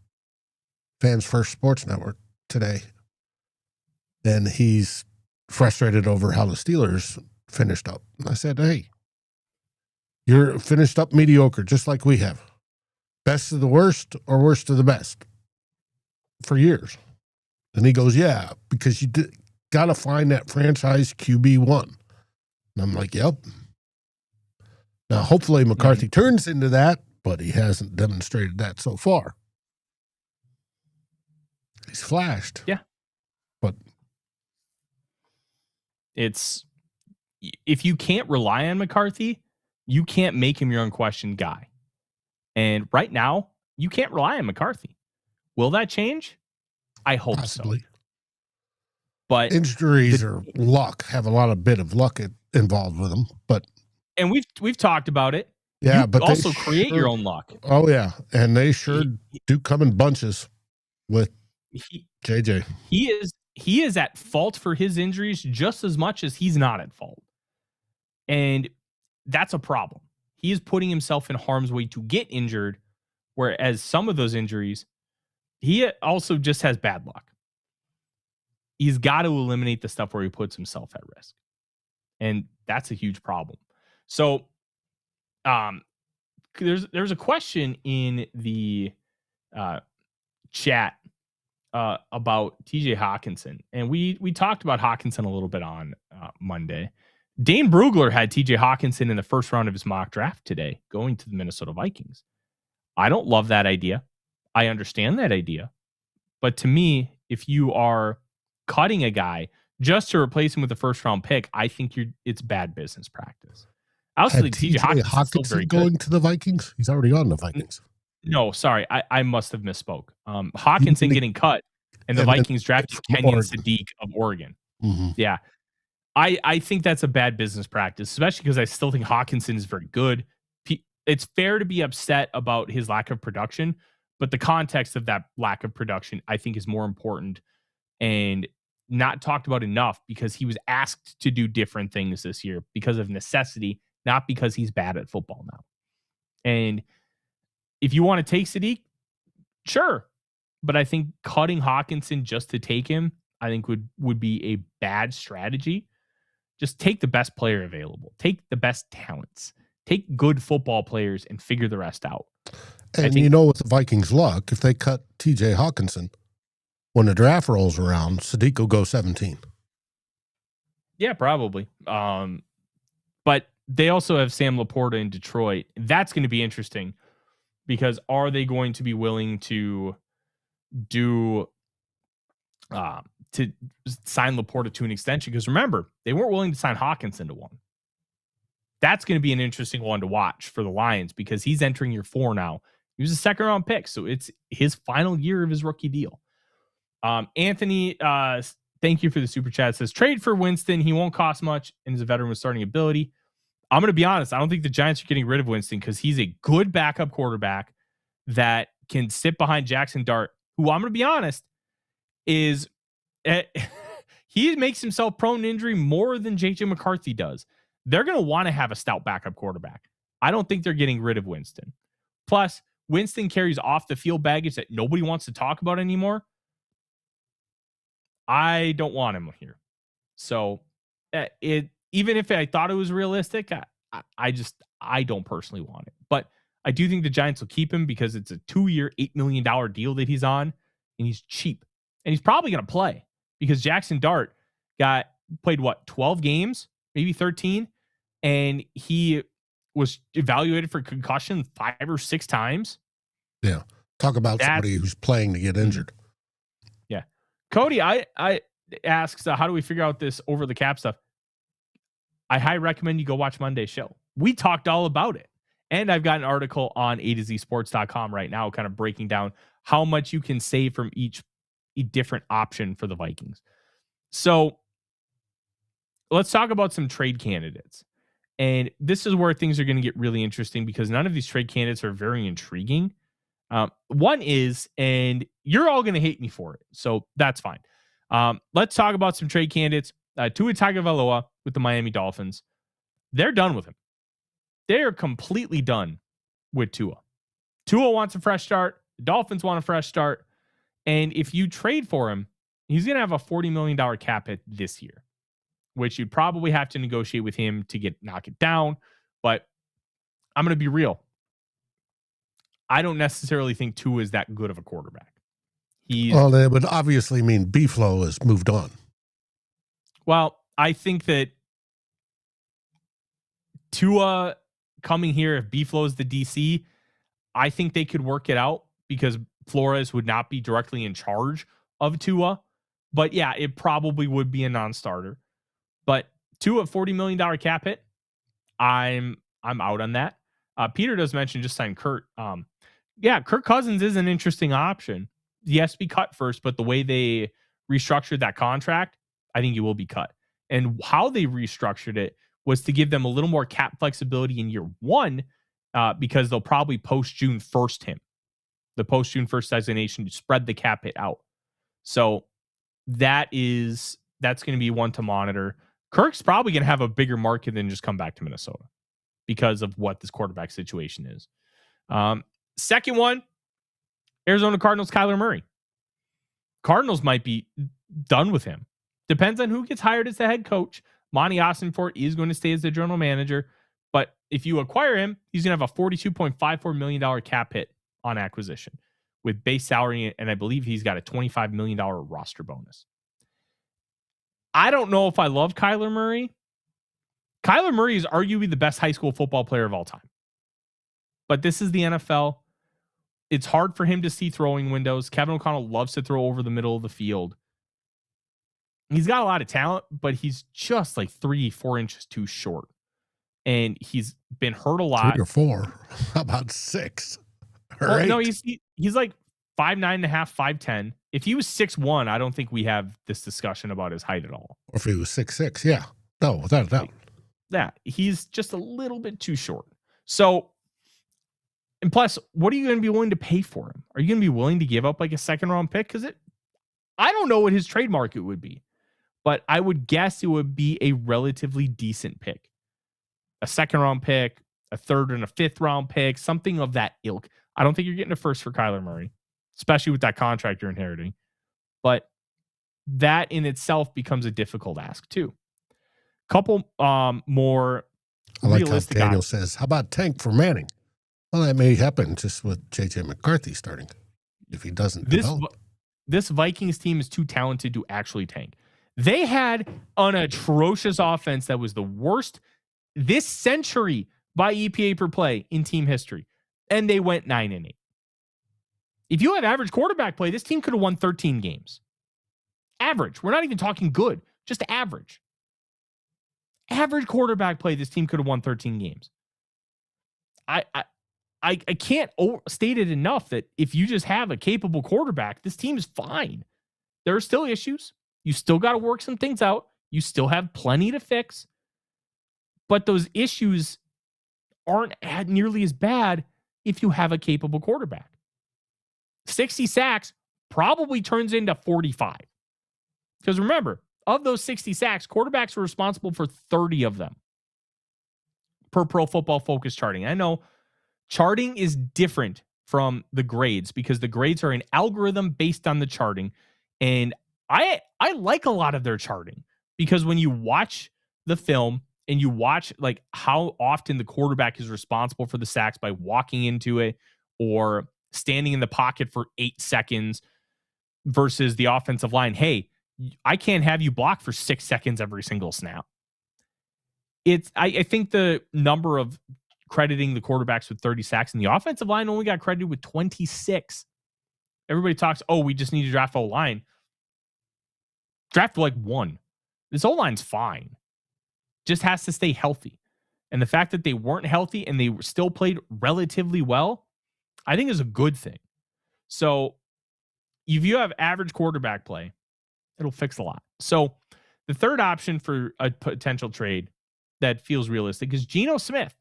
Fans First Sports Network today, and he's frustrated over how the Steelers finished up. And I said, hey, you're finished up mediocre, just like we have. Best of the worst or worst of the best for years. And he goes, yeah, because you got to find that franchise QB1. And I'm like, yep. Now, hopefully McCarthy turns into that, but he hasn't demonstrated that so far. He's flashed. Yeah. But if you can't rely on McCarthy, you can't make him your unquestioned guy. And right now, you can't rely on McCarthy. Will that change? I hope possibly. So. But injuries or luck have a lot of bit of luck involved with them. And we've talked about it. Yeah, you but also create your own luck. Oh yeah, and they sure do come in bunches with JJ. He is at fault for his injuries just as much as he's not at fault, and that's a problem. He is putting himself in harm's way to get injured, whereas some of those injuries, he also just has bad luck. He's got to eliminate the stuff where he puts himself at risk, and that's a huge problem. So, there's a question in the chat about TJ Hawkinson, and we talked about Hawkinson a little bit on Monday. Dane Brugler had TJ Hawkinson in the first round of his mock draft today, going to the Minnesota Vikings. I don't love that idea. I understand that idea, but to me, if you are cutting a guy just to replace him with a first round pick, I think it's bad business practice. I also think TJ Hawkinson going to the Vikings. He's already on the Vikings. No, sorry, I must have misspoke. Hawkinson getting cut, and the Vikings drafted Kenyon Sadiq of Oregon. Mm-hmm. Yeah, I think that's a bad business practice, especially because I still think Hawkinson is very good. It's fair to be upset about his lack of production, but the context of that lack of production, I think, is more important and not talked about enough because he was asked to do different things this year because of necessity, not because he's bad at football now. And if you want to take Sadiq, sure. But I think cutting Hawkinson just to take him, I think would be a bad strategy. Just take the best player available. Take the best talents. Take good football players and figure the rest out. And with the Vikings' luck, if they cut TJ Hawkinson, when the draft rolls around, Sadiq will go 17. Yeah, probably. But they also have Sam Laporta in Detroit. That's going to be interesting because are they going to be willing to sign Laporta to an extension? Because remember, they weren't willing to sign Hawkinson to one. That's going to be an interesting one to watch for the Lions because he's entering year 4 now. He was a second round pick, so it's his final year of his rookie deal. Anthony, thank you for the super chat. It says trade for Winston. He won't cost much and is a veteran with starting ability. I'm going to be honest. I don't think the Giants are getting rid of Winston because he's a good backup quarterback that can sit behind Jackson Dart, who I'm going to be honest is he makes himself prone to injury more than JJ McCarthy does. They're going to want to have a stout backup quarterback. I don't think they're getting rid of Winston. Plus, Winston carries off the field baggage that nobody wants to talk about anymore. I don't want him here. So even if I thought it was realistic, I don't personally want it. But I do think the Giants will keep him because it's a 2-year, $8 million deal that he's on, and he's cheap. And he's probably going to play because Jackson Dart played 12 games, maybe 13, and he was evaluated for concussion 5 or 6 times. Yeah. Talk about somebody who's playing to get injured. Yeah. Cody, I asks, how do we figure out this over the cap stuff? I highly recommend you go watch Monday's show. We talked all about it. And I've got an article on A2ZSports.com right now, kind of breaking down how much you can save from each different option for the Vikings. So let's talk about some trade candidates. And this is where things are going to get really interesting because none of these trade candidates are very intriguing. One is, and you're all going to hate me for it, so that's fine. Let's talk about some trade candidates. Tua Tagovailoa with the Miami Dolphins. They're done with him. They are completely done with Tua. Tua wants a fresh start. The Dolphins want a fresh start. And if you trade for him, he's going to have a $40 million cap hit this year, which you'd probably have to negotiate with him to knock it down. But I'm going to be real. I don't necessarily think Tua is that good of a quarterback. Well, that would obviously mean B-Flow has moved on. Well, I think that Tua coming here, if B-Flow is the DC, I think they could work it out because Flores would not be directly in charge of Tua. But yeah, it probably would be a non-starter. But Tua, $40 million cap hit, I'm out on that. Peter does mention just sign Kurt. Yeah, Kirk Cousins is an interesting option. He has to be cut first, but the way they restructured that contract, I think he will be cut. And how they restructured it was to give them a little more cap flexibility in year one because they'll probably post June 1st him. The post June 1st designation to spread the cap hit out. So that's going to be one to monitor. Kirk's probably going to have a bigger market than just come back to Minnesota because of what this quarterback situation is. Second one, Arizona Cardinals, Kyler Murray. Cardinals might be done with him. Depends on who gets hired as the head coach. Monty Ossenfort is going to stay as the general manager. But if you acquire him, he's going to have a $42.54 million cap hit on acquisition with base salary. And I believe he's got a $25 million roster bonus. I don't know if I love Kyler Murray. Kyler Murray is arguably the best high school football player of all time. But this is the NFL. It's hard for him to see throwing windows. Kevin O'Connell loves to throw over the middle of the field. He's got a lot of talent, but he's just like 3-4 inches too short. And he's been hurt a lot. 3 or 4. How about 6? Well, no, he's like 5'9.5", 5'10". If he was 6'1", I don't think we have this discussion about his height at all. Or if he was 6'6", yeah. No, without a doubt. Yeah, he's just a little bit too short. So, and plus, what are you going to be willing to pay for him? Are you going to be willing to give up like a second-round pick? Because I don't know what his trade market would be, but I would guess it would be a relatively decent pick. A second-round pick, a third and a fifth-round pick, something of that ilk. I don't think you're getting a first for Kyler Murray, especially with that contract you're inheriting. But that in itself becomes a difficult ask, too. Couple more I like realistic how Daniel options. says, how about tank for Manning? Well, that may happen just with JJ McCarthy starting if he doesn't develop. This Vikings team is too talented to actually tank. They had an atrocious offense that was the worst this century by EPA per play in team history, and they went 9-8. If you have average quarterback play, this team could have won 13 games. Average. We're not even talking good, just average. Average quarterback play, this team could have won 13 games. I can't state it enough that if you just have a capable quarterback, this team is fine. There are still issues. You still got to work some things out. You still have plenty to fix. But those issues aren't nearly as bad if you have a capable quarterback. 60 sacks probably turns into 45. Because remember, of those 60 sacks, quarterbacks were responsible for 30 of them per Pro Football Focus charting. I know charting is different from the grades because the grades are an algorithm based on the charting. And I like a lot of their charting because when you watch the film and you watch like how often the quarterback is responsible for the sacks by walking into it or standing in the pocket for 8 seconds versus the offensive line, hey, I can't have you block for 6 seconds every single snap. I think the number of crediting the quarterbacks with 30 sacks and the offensive line only got credited with 26. Everybody talks, oh, we just need to draft O-line. Draft like 1. This O-line's fine. Just has to stay healthy. And the fact that they weren't healthy and they still played relatively well, I think is a good thing. So if you have average quarterback play, it'll fix a lot. So the third option for a potential trade that feels realistic is Geno Smith.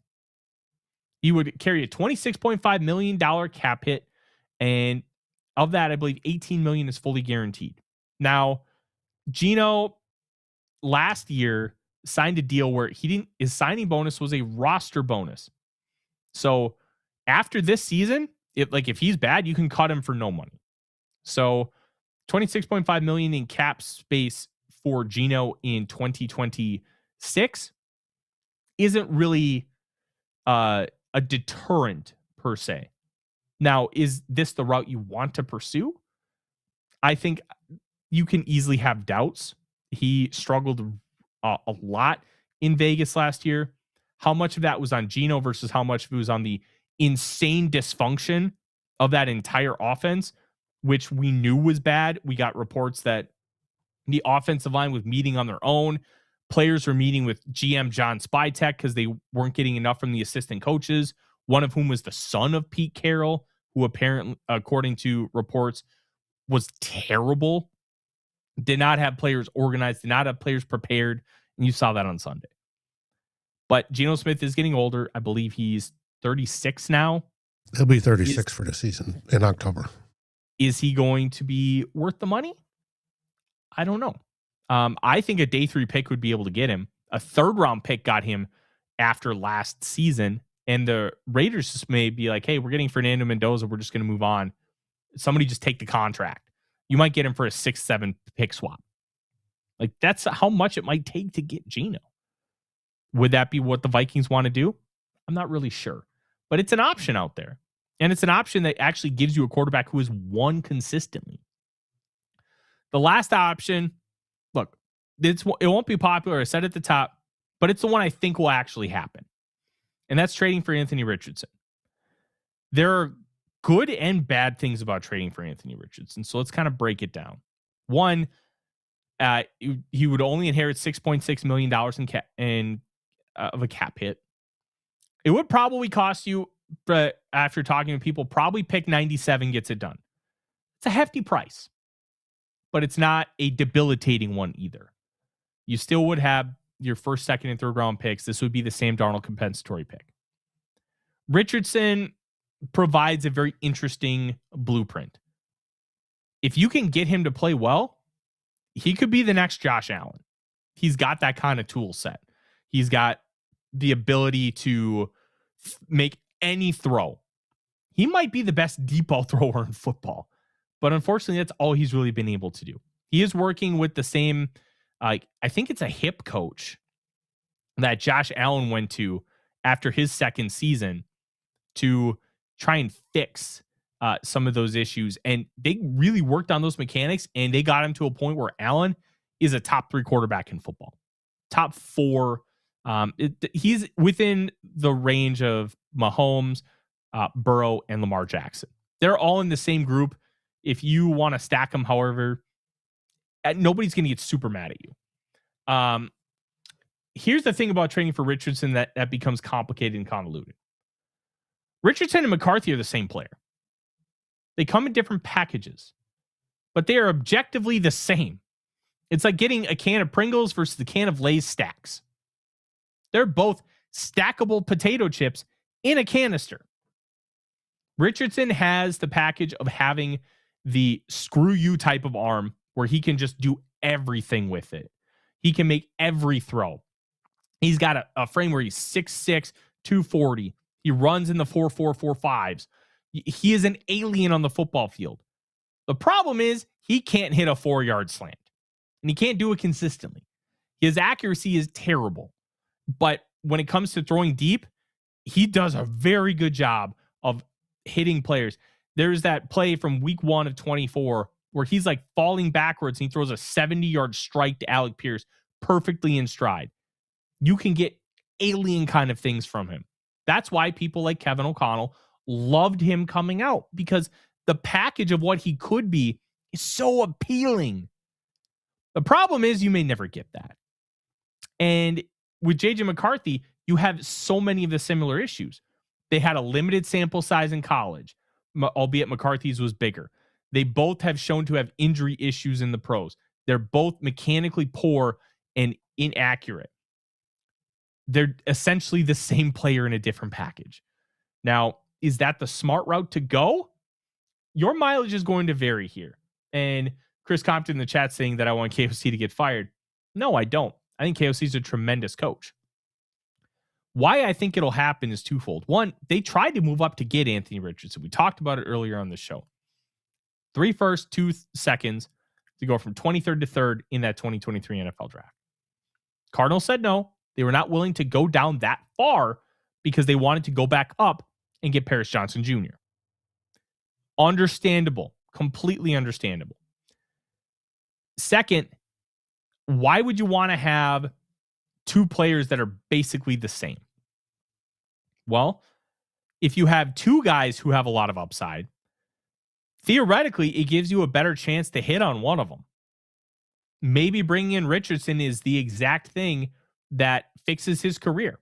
He would carry a $26.5 million cap hit. And of that, I believe $18 million is fully guaranteed. Now, Geno last year signed a deal where his signing bonus was a roster bonus. So after this season, if he's bad, you can cut him for no money. So $26.5 million in cap space for Geno in 2026 isn't really a deterrent per se. Now, is this the route you want to pursue? I think you can easily have doubts. He struggled a lot in Vegas last year. How much of that was on Geno versus how much of it was on the insane dysfunction of that entire offense, which we knew was bad. We got reports that the offensive line was meeting on their own. Players were meeting with GM John Spytek because they weren't getting enough from the assistant coaches, one of whom was the son of Pete Carroll, who apparently, according to reports, was terrible. Did not have players organized, did not have players prepared, and you saw that on Sunday. But Geno Smith is getting older. I believe he's 36 now. He'll be 36 for the season in October. Is he going to be worth the money? I don't know. I think a day 3 pick would be able to get him. A 3rd round pick got him after last season. And the Raiders just may be like, hey, we're getting Fernando Mendoza. We're just going to move on. Somebody just take the contract. You might get him for a 6-7 pick swap. Like, that's how much it might take to get Geno. Would that be what the Vikings want to do? I'm not really sure. But it's an option out there. And it's an option that actually gives you a quarterback who has won consistently. The last option, look, it won't be popular. I said at the top, but it's the one I think will actually happen. And that's trading for Anthony Richardson. There are good and bad things about trading for Anthony Richardson. So let's kind of break it down. One, he would only inherit $6.6 million of a cap hit. It would probably cost you, but after talking to people, probably pick 97 gets it done. It's a hefty price, but it's not a debilitating one either. You still would have your 1st, 2nd, and 3rd round picks. This would be the Sam Darnold compensatory pick. Richardson provides a very interesting blueprint. If you can get him to play well, he could be the next Josh Allen. He's got that kind of tool set. He's got the ability to make any throw. He might be the best deep ball thrower in football, but unfortunately, that's all he's really been able to do. He is working with the same, I think it's a hip coach that Josh Allen went to after his 2nd season to try and fix some of those issues. And they really worked on those mechanics, and they got him to a point where Allen is a top 3 quarterback in football. Top 4. He's within the range of Mahomes, Burrow, and Lamar Jackson. They're all in the same group. If you want to stack them, however, nobody's going to get super mad at you. Here's the thing about trading for Richardson that becomes complicated and convoluted. Richardson and McCarthy are the same player. They come in different packages, but they are objectively the same. It's like getting a can of Pringles versus the can of Lay's Stacks. They're both stackable potato chips in a canister. Richardson has the package of having the screw you type of arm where he can just do everything with it. He can make every throw. He's got a frame where he's 6'6", 240. He runs in the 4.4, 4.5s. He is an alien on the football field. The problem is he can't hit a 4-yard slant, and he can't do it consistently. His accuracy is terrible. But when it comes to throwing deep, he does a very good job of hitting players. There's that play from week 1 of 24 where he's like falling backwards and he throws a 70-yard strike to Alec Pierce perfectly in stride. You can get alien kind of things from him. That's why people like Kevin O'Connell loved him coming out, because the package of what he could be is so appealing. The problem is you may never get that. And with JJ McCarthy, you have so many of the similar issues. They had a limited sample size in college, albeit McCarthy's was bigger. They both have shown to have injury issues in the pros. They're both mechanically poor and inaccurate. They're essentially the same player in a different package. Now, is that the smart route to go? Your mileage is going to vary here. And Chris Compton in the chat saying that I want KOC to get fired. No, I don't. I think KOC is a tremendous coach. Why I think it'll happen is twofold. One, they tried to move up to get Anthony Richardson. We talked about it earlier on the show. 3 firsts, 2 seconds to go from 23rd to 3rd in that 2023 NFL draft. Cardinals said no. They were not willing to go down that far because they wanted to go back up and get Paris Johnson Jr. Understandable. Completely understandable. Second, why would you want to have 2 players that are basically the same? Well, if you have 2 guys who have a lot of upside, theoretically, it gives you a better chance to hit on one of them. Maybe bringing in Richardson is the exact thing that fixes his career.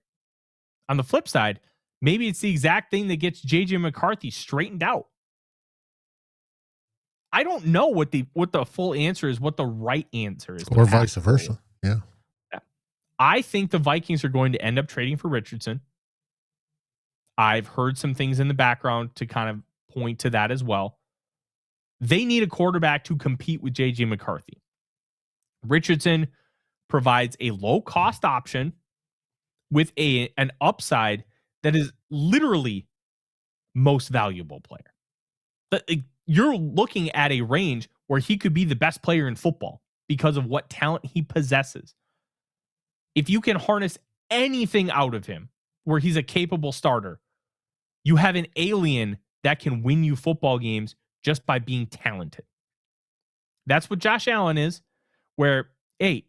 On the flip side, maybe it's the exact thing that gets JJ McCarthy straightened out. I don't know what the full answer is, what the right answer is. Or vice versa. Yeah. I think the Vikings are going to end up trading for Richardson. I've heard some things in the background to kind of point to that as well. They need a quarterback to compete with JJ McCarthy. Richardson provides a low-cost option with an upside that is literally most valuable player. You're looking at a range where he could be the best player in football because of what talent he possesses. If you can harness anything out of him where he's a capable starter, you have an alien that can win you football games just by being talented. That's what Josh Allen is, where, hey,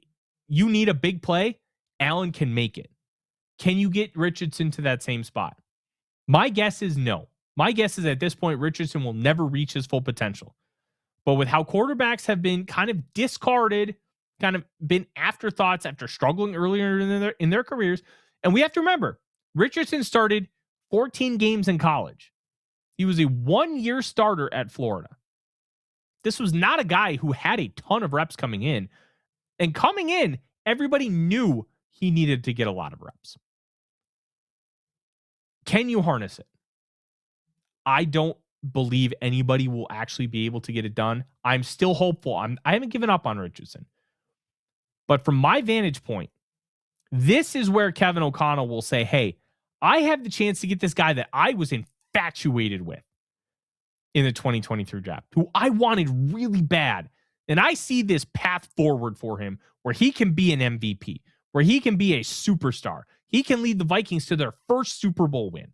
you need a big play, Allen can make it. Can you get Richardson to that same spot? My guess is no. My guess is at this point, Richardson will never reach his full potential. But with how quarterbacks have been kind of discarded, kind of been afterthoughts after struggling earlier in their careers, and we have to remember, Richardson started 14 games in college. He was a 1-year starter at Florida. This was not a guy who had a ton of reps coming in. And coming in, everybody knew he needed to get a lot of reps. Can you harness it? I don't believe anybody will actually be able to get it done. I'm still hopeful. I haven't given up on Richardson. But from my vantage point, this is where Kevin O'Connell will say, hey, I have the chance to get this guy that I was infatuated with in the 2023 draft, who I wanted really bad. And I see this path forward for him where he can be an MVP, where he can be a superstar. He can lead the Vikings to their first Super Bowl win.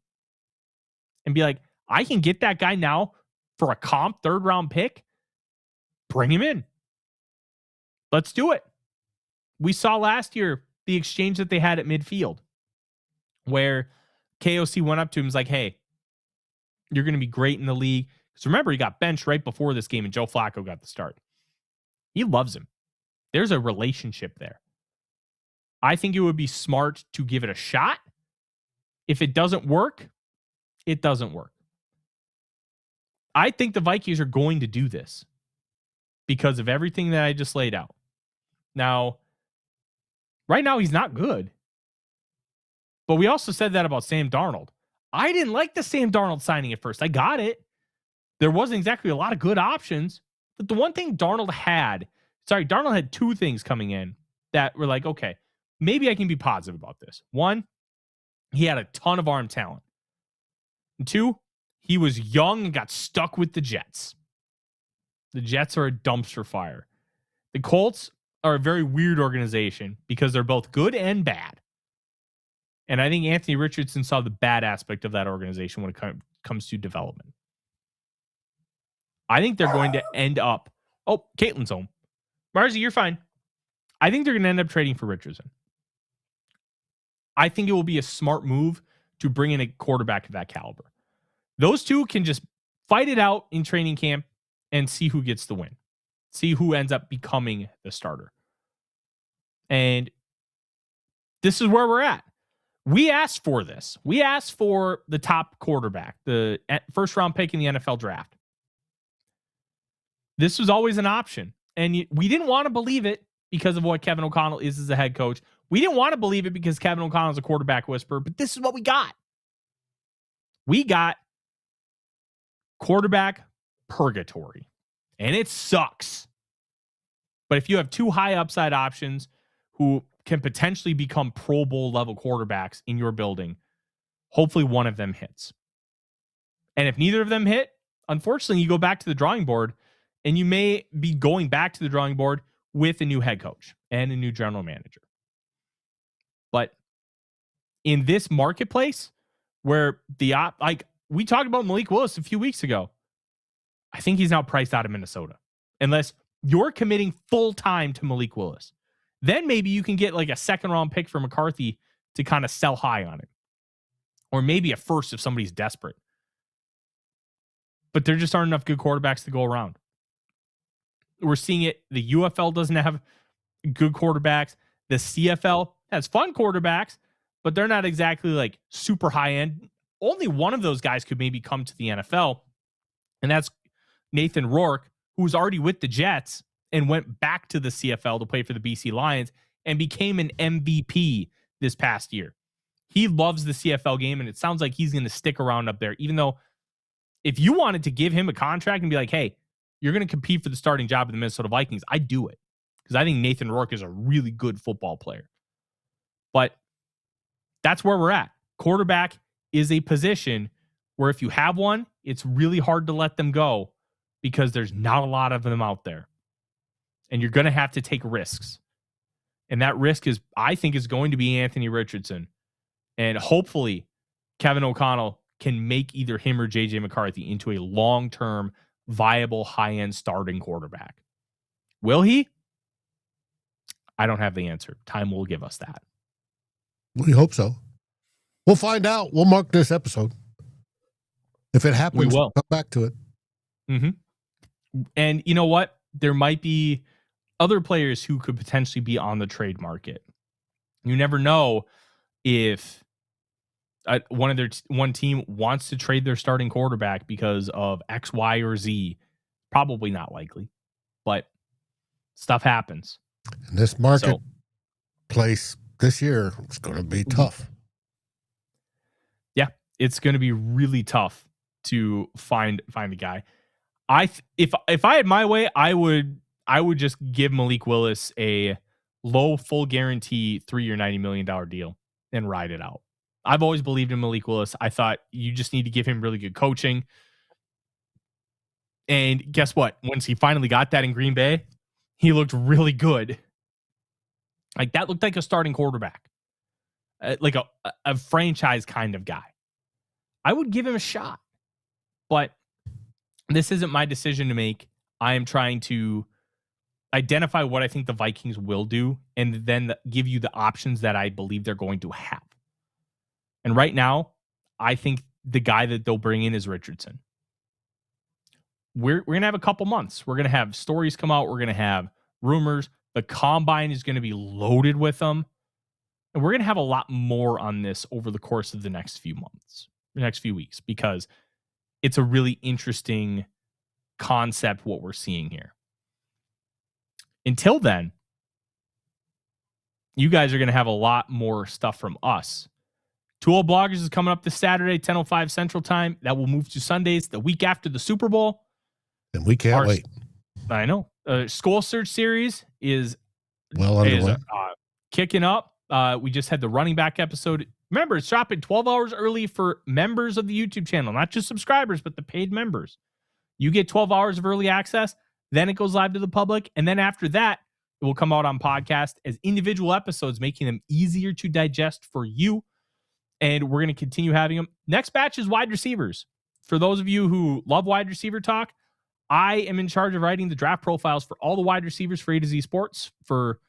And be like, I can get that guy now for a comp 3rd round pick. Bring him in. Let's do it. We saw last year the exchange that they had at midfield where KOC went up to him and was like, hey, you're going to be great in the league. Because remember, he got benched right before this game and Joe Flacco got the start. He loves him. There's a relationship there. I think it would be smart to give it a shot. If it doesn't work, it doesn't work. I think the Vikings are going to do this because of everything that I just laid out. Now, right now, he's not good. But we also said that about Sam Darnold. I didn't like the Sam Darnold signing at first. I got it. There wasn't exactly a lot of good options. But the one thing Darnold had two things coming in that were like, okay, maybe I can be positive about this. One, he had a ton of arm talent. And two, he was young and got stuck with the Jets. The Jets are a dumpster fire. The Colts are a very weird organization because they're both good and bad. And I think Anthony Richardson saw the bad aspect of that organization when it comes to development. I think they're going to end up... Oh, Caitlin's home. Marzi, you're fine. I think they're going to end up trading for Richardson. I think it will be a smart move to bring in a quarterback of that caliber. Those two can just fight it out in training camp and see who gets the win. See who ends up becoming the starter. And this is where we're at. We asked for this. We asked for the top quarterback, the first round pick in the NFL draft. This was always an option. And we didn't want to believe it because of what Kevin O'Connell is as a head coach. We didn't want to believe it because Kevin O'Connell is a quarterback whisperer, but this is what we got. We got quarterback purgatory. And it sucks. But if you have two high upside options who can potentially become Pro Bowl level quarterbacks in your building, hopefully one of them hits. And if neither of them hit, unfortunately, you go back to the drawing board, and you may be going back to the drawing board with a new head coach and a new general manager. But in this marketplace where we talked about Malik Willis a few weeks ago, I think he's now priced out of Minnesota. Unless you're committing full time to Malik Willis. Then maybe you can get like a second round pick for McCarthy to kind of sell high on it. Or maybe a first if somebody's desperate. But there just aren't enough good quarterbacks to go around. We're seeing it. The UFL doesn't have good quarterbacks. The CFL has fun quarterbacks, but they're not exactly like super high end. Only one of those guys could maybe come to the NFL. And that's Nathan Rourke, who's already with the Jets and went back to the CFL to play for the BC Lions and became an MVP this past year. He loves the CFL game, and it sounds like he's going to stick around up there, even though if you wanted to give him a contract and be like, hey, you're going to compete for the starting job of the Minnesota Vikings, I'd do it because I think Nathan Rourke is a really good football player. But that's where we're at. Quarterback is a position where if you have one, it's really hard to let them go because there's not a lot of them out there. And you're going to have to take risks. And that risk I think is going to be Anthony Richardson. And hopefully Kevin O'Connell can make either him or JJ McCarthy into a long-term, viable, high-end starting quarterback. Will he? I don't have the answer. Time will give us that. We hope so. We'll find out. We'll mark this episode. If it happens, we'll come back to it. Mm-hmm. And you know what? There might be other players who could potentially be on the trade market. You never know if one team wants to trade their starting quarterback because of X, Y, or Z. Probably not likely, but stuff happens. And this marketplace this year is going to be tough. Yeah, it's going to be really tough to find a guy. If I had my way, I would just give Malik Willis a low full guarantee 3-year $90 million deal and ride it out. I've always believed in Malik Willis. I thought you just need to give him really good coaching. And guess what? Once he finally got that in Green Bay, he looked really good. Like that looked like a starting quarterback, like a franchise kind of guy. I would give him a shot, but this isn't my decision to make. I am trying to identify what I think the Vikings will do and then give you the options that I believe they're going to have. And right now, I think the guy that they'll bring in is Richardson. We're going to have a couple months. We're going to have stories come out. We're going to have rumors. The combine is going to be loaded with them. And we're going to have a lot more on this over the course of the next few months. the next few weeks, because it's a really interesting concept what we're seeing here. Until then, you guys are going to have a lot more stuff from us. Tool Bloggers is coming up this Saturday, 10:05 Central Time. That will move to Sundays the week after the Super Bowl. And we can't wait. I know. SKOL Search Series is well underway. Kicking up. We just had the running back episode. Remember, it's dropping 12 hours early for members of the YouTube channel, not just subscribers, but the paid members. You get 12 hours of early access. Then it goes live to the public. And then after that, it will come out on podcast as individual episodes, making them easier to digest for you. And we're going to continue having them. Next batch is wide receivers. For those of you who love wide receiver talk, I am in charge of writing the draft profiles for all the wide receivers for A to Z Sports for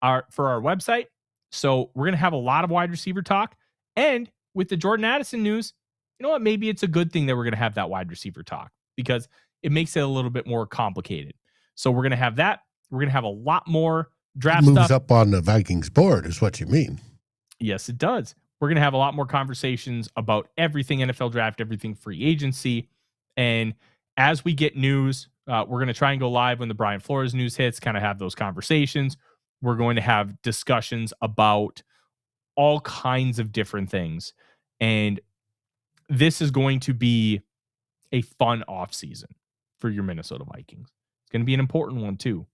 our website. So we're going to have a lot of wide receiver talk. And with the Jordan Addison news, you know what? Maybe it's a good thing that we're going to have that wide receiver talk, because it makes it a little bit more complicated. So we're going to have that. We're going to have a lot more draft stuff. Moves stuff up on the Vikings board is what you mean. Yes, it does. We're going to have a lot more conversations about everything NFL draft, everything free agency. And as we get news, we're going to try and go live when the Brian Flores news hits, kind of have those conversations. We're going to have discussions about all kinds of different things. And this is going to be a fun offseason for your Minnesota Vikings. It's going to be an important one too,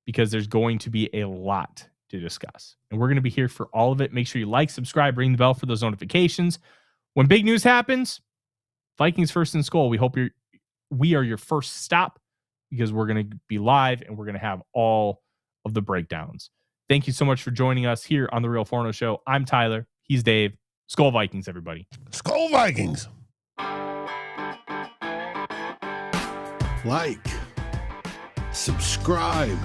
because there's going to be a lot to discuss. And we're going to be here for all of it. Make sure you like, subscribe, ring the bell for those notifications. When big news happens, Vikings First and SKOL, we are your first stop, because we're going to be live and we're going to have all of the breakdowns. Thank you so much for joining us here on the Real Forno Show. I'm Tyler. He's Dave. SKOL Vikings, everybody. SKOL Vikings. Like, subscribe,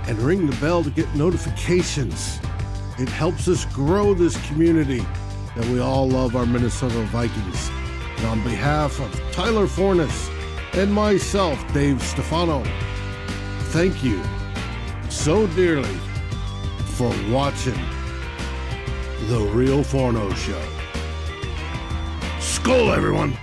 and ring the bell to get notifications. It helps us grow this community that we all love, our Minnesota Vikings. And on behalf of Tyler Forness and myself, Dave Stefano, thank you so dearly for watching the Real Forno Show. SKOL, everyone.